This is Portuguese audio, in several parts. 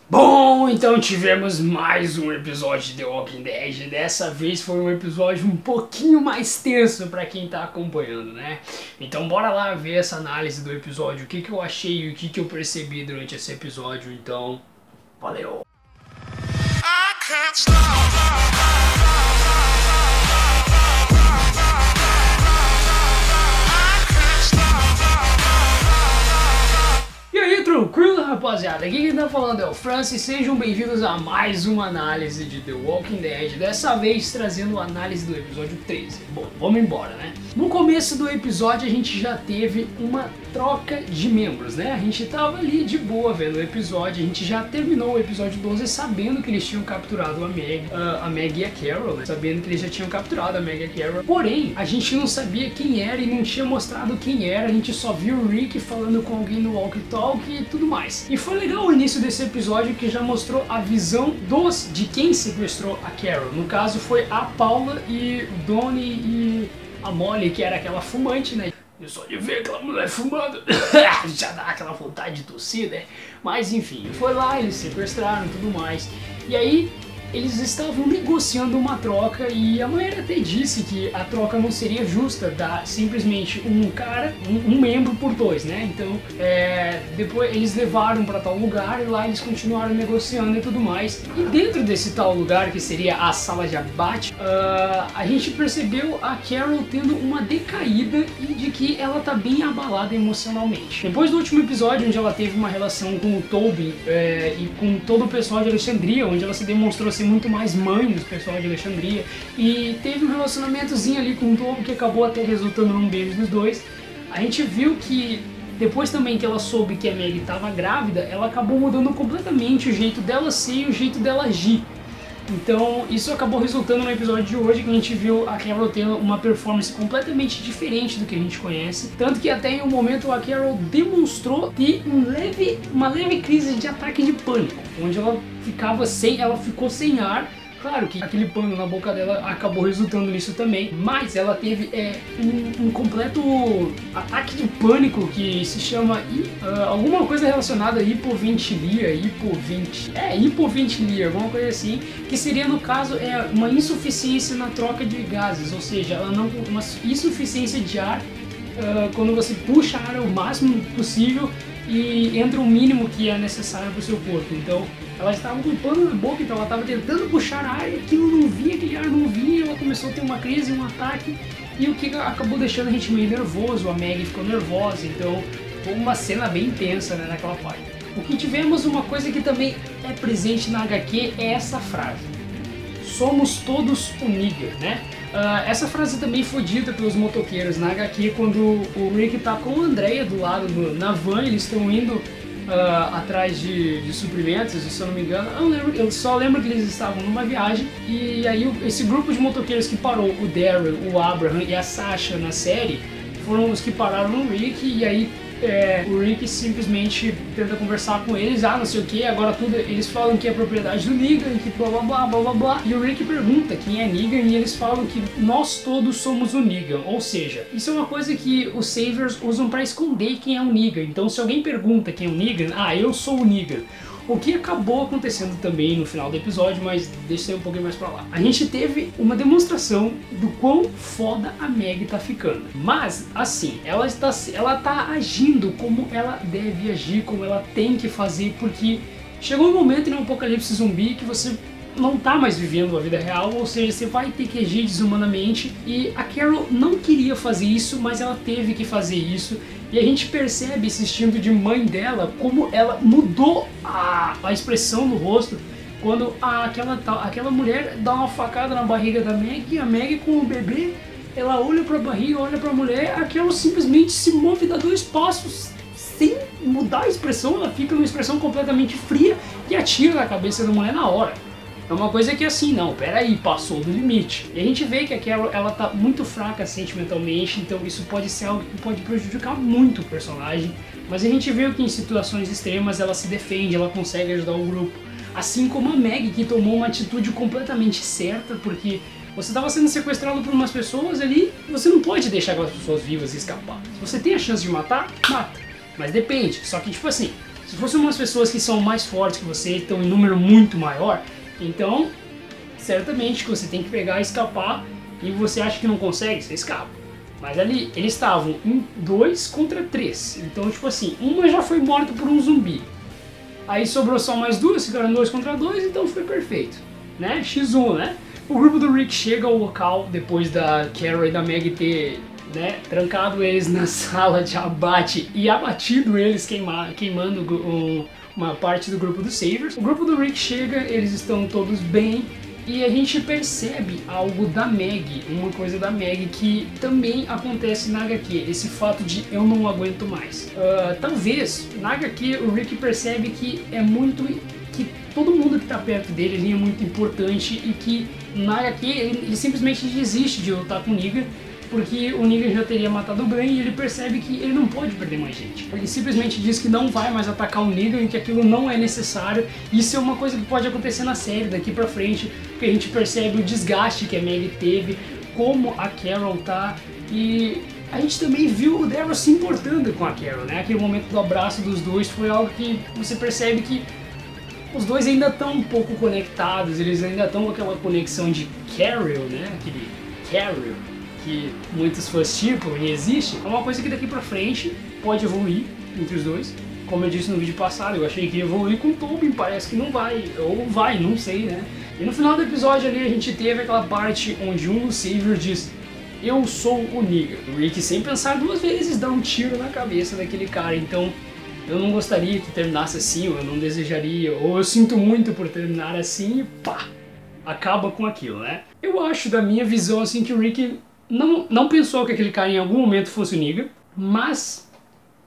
Bom, então tivemos mais um episódio de The Walking Dead. Dessa vez foi um episódio um pouquinho mais tenso pra quem tá acompanhando, né? Então bora lá ver essa análise do episódio, o que eu achei e o que eu percebi durante esse episódio. Então, valeu! Tranquilo, rapaziada? Aqui quem tá falando é o Francis, sejam bem-vindos a mais uma análise de The Walking Dead, dessa vez trazendo a análise do episódio 13. Bom, vamos embora, né? No começo do episódio a gente já teve uma troca de membros, né? A gente tava ali de boa vendo o episódio, a gente já terminou o episódio 12 sabendo que eles tinham capturado a Meg e a Carol, né? Sabendo que eles já tinham capturado a Meg e a Carol. Porém, a gente não sabia quem era e não tinha mostrado quem era, a gente só viu o Rick falando com alguém no walkie-talkie e tudo mais. E foi legal o início desse episódio que já mostrou a visão de quem sequestrou a Carol. No caso foi a Paula e o Donnie e a Molly, que era aquela fumante, né? E só de ver aquela mulher fumando já dá aquela vontade de tossir, né? Mas enfim, foi lá, eles sequestraram e tudo mais. E aí eles estavam negociando uma troca e a mulher até disse que a troca não seria justa, dar simplesmente um cara, um membro por dois, né? Então, depois eles levaram para tal lugar e lá eles continuaram negociando e tudo mais. E dentro desse tal lugar, que seria a sala de abate, a gente percebeu a Carol tendo uma decaída e de que ela tá bem abalada emocionalmente. Depois do último episódio, onde ela teve uma relação com o Toby e com todo o pessoal de Alexandria, onde ela se demonstrou ser muito mais mãe do pessoal de Alexandria e teve um relacionamentozinho ali com o Toby que acabou até resultando num beijo dos dois. A gente viu que depois também que ela soube que a Meg estava grávida, ela acabou mudando completamente o jeito dela ser e o jeito dela agir. Então isso acabou resultando no episódio de hoje, que a gente viu a Carol tendo uma performance completamente diferente do que a gente conhece. Tanto que até em um momento a Carol demonstrou ter uma leve crise de ataque de pânico, onde ela ficou sem ar. Claro que aquele pano na boca dela acabou resultando nisso também, mas ela teve um completo ataque de pânico que se chama alguma coisa relacionada a hipoventilia, alguma coisa assim, que seria no caso uma insuficiência na troca de gases, ou seja, uma insuficiência de ar quando você puxa ar o máximo possível e entra o mínimo que é necessário para o seu corpo. Então ela estava com um pano na boca, então ela estava tentando puxar ar e aquilo não vinha, aquele ar não vinha, ela começou a ter uma crise, um ataque, e o que acabou deixando a gente meio nervoso, a Meg ficou nervosa, então foi uma cena bem intensa, né, naquela parte. O que tivemos, uma coisa que também é presente na HQ é essa frase: somos todos o nigger, né? Essa frase também foi dita pelos motoqueiros na HQ quando o Rick tá com a Andrea do lado na van, eles estão indo atrás de suprimentos, se eu não me engano. Eu só lembro que eles estavam numa viagem e aí esse grupo de motoqueiros que parou o Daryl, o Abraham e a Sasha na série foram os que pararam no Rick, e aí o Rick simplesmente tenta conversar com eles, não sei o que, agora tudo, eles falam que é propriedade do Negan, que blá blá blá blá blá blá, e o Rick pergunta quem é Negan e eles falam que nós todos somos o Negan, ou seja, isso é uma coisa que os Saviors usam pra esconder quem é o Negan. Então se alguém pergunta quem é o Negan, eu sou o Negan. O que acabou acontecendo também no final do episódio, mas deixa eu ir um pouquinho mais pra lá. A gente teve uma demonstração do quão foda a Meg tá ficando. Mas, assim, ela tá agindo como ela deve agir, como ela tem que fazer, porque chegou um momento em um apocalipse zumbi que você não tá mais vivendo a vida real, ou seja, você vai ter que agir desumanamente, e a Carol não queria fazer isso, mas ela teve que fazer isso. E a gente percebe esse instinto de mãe dela, como ela mudou a expressão no rosto quando aquela mulher dá uma facada na barriga da Meg, e a Meg com o bebê, ela olha pra barriga, olha pra mulher, a Carol simplesmente se move, dá 2 passos, sem mudar a expressão, ela fica numa expressão completamente fria e atira na cabeça da mulher na hora. É uma coisa que assim, não, peraí, passou do limite. E a gente vê que a Carol, ela tá muito fraca sentimentalmente, então isso pode ser algo que pode prejudicar muito o personagem. Mas a gente vê que em situações extremas ela se defende, ela consegue ajudar o grupo. Assim como a Meg, que tomou uma atitude completamente certa, porque você estava sendo sequestrado por umas pessoas ali, você não pode deixar aquelas pessoas vivas e escapar. Se você tem a chance de matar, mata. Mas depende, só que tipo assim, Se fossem umas pessoas que são mais fortes que você, estão em número muito maior, então certamente que você tem que pegar e escapar, e você acha que não consegue, você escapa. Mas ali, eles estavam em 2 contra 3, então tipo assim, uma já foi morta por um zumbi. Aí sobrou só mais 2, ficaram 2 contra 2, então foi perfeito, né? X1, né? O grupo do Rick chega ao local depois da Carol e da Meg ter, né, trancado eles na sala de abate e abatido eles, queimando uma parte do grupo dos Saviors. O grupo do Rick chega, eles estão todos bem, e a gente percebe algo da Meg, uma coisa da Meg que também acontece na HQ, esse fato de eu não aguento mais. Talvez, na HQ, o Rick percebe que é muito... que todo mundo que tá perto dele ali é muito importante, e que na HQ ele simplesmente desiste de lutar com o Negan, porque o Negan já teria matado o Glenn, e ele percebe que ele não pode perder mais gente. Ele simplesmente diz que não vai mais atacar o Negan e que aquilo não é necessário. Isso é uma coisa que pode acontecer na série daqui pra frente, porque a gente percebe o desgaste que a Meg teve, como a Carol tá, e a gente também viu o Daryl se importando com a Carol, né? Aquele momento do abraço dos dois foi algo que você percebe que os dois ainda estão um pouco conectados, eles ainda estão com aquela conexão de Carol, né? Aquele Carol que muitos fãs tipo e existe. É uma coisa que daqui pra frente pode evoluir entre os dois. Como eu disse no vídeo passado, eu achei que ia evoluir com o Tobin, parece que não vai, ou vai, não sei, né? E no final do episódio ali a gente teve aquela parte onde um dos Saviors diz: eu sou o Negan. O Rick, sem pensar 2 vezes, dá um tiro na cabeça daquele cara. Então eu não gostaria que terminasse assim, ou eu não desejaria, ou eu sinto muito por terminar assim, e pá, acaba com aquilo, né? Eu acho, da minha visão, assim, que o Rick não pensou que aquele cara em algum momento fosse o Negan, mas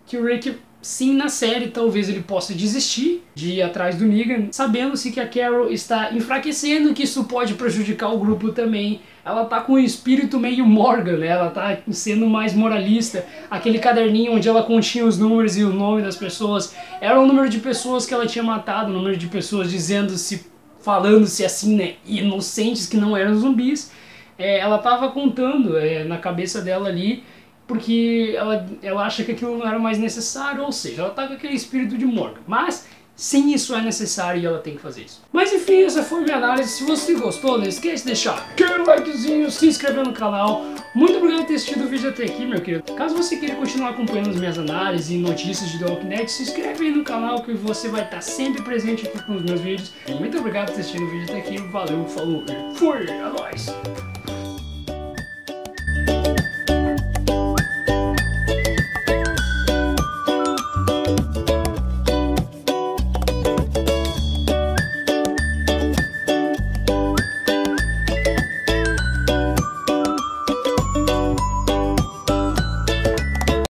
que o Rick, sim, na série, talvez ele possa desistir de ir atrás do Negan, sabendo-se que a Carol está enfraquecendo, que isso pode prejudicar o grupo também. Ela tá com um espírito meio Morgan, né? Ela tá sendo mais moralista. Aquele caderninho onde ela continha os números e o nome das pessoas era o número de pessoas que ela tinha matado, o número de pessoas falando-se assim, né, inocentes que não eram zumbis. Ela tava contando na cabeça dela ali, porque ela acha que aquilo não era mais necessário, ou seja, ela tá com aquele espírito de Morgan. Mas sim, isso é necessário e ela tem que fazer isso. Mas enfim, essa foi a minha análise. Se você gostou, não esquece de deixar aquele likezinho, se inscrever no canal. Muito obrigado por ter assistido o vídeo até aqui, meu querido. Caso você queira continuar acompanhando as minhas análises e notícias de The Walking Dead, se inscreve aí no canal que você vai estar sempre presente aqui com os meus vídeos. Muito obrigado por ter assistido o vídeo até aqui. Valeu, falou e fui! É nóis!